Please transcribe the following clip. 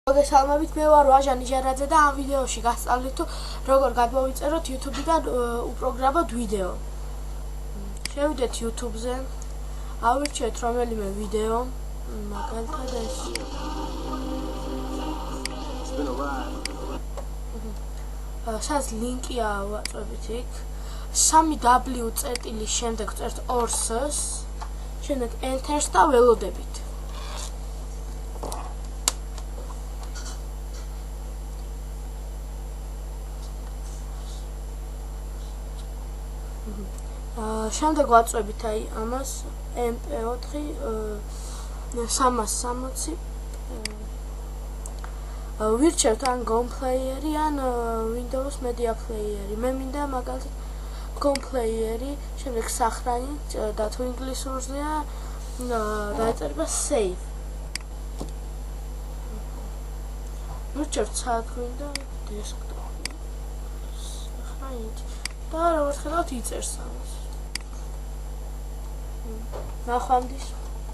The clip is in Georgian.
მოგესალმებით, მე ვარ ვაჟა ნიჟარაძე და ამ ვიდეოში გასწავლით თუ როგორ გადმოვიწეროთ YouTube-დან უპროგრამოთ ვიდეო. შევიდეთ YouTube-ზე, ავირჩიეთ რომელიმე ვიდეო, მაგალითად ეს. სადაც ლინკია ვაწვევით იქ. 3W წერტილის შემდეგ წერთ 2S, შემდეგ Enter-ს და ველოდებით. შემდეგ ვაწვევით აი ამას MP4 360 ვირჩევთ ან GOM Player-ი ან Windows Media Player-ი. მე მინდა მაგალითად GOM Player-ი, შემდეგ სახრანი და თუ ინგლისურზეა დაეწერება Save. ვირჩევთ სად გვინდა Desktop. სახრანით და როგორც ხედავთ იწერს ამას. ნახვამდის.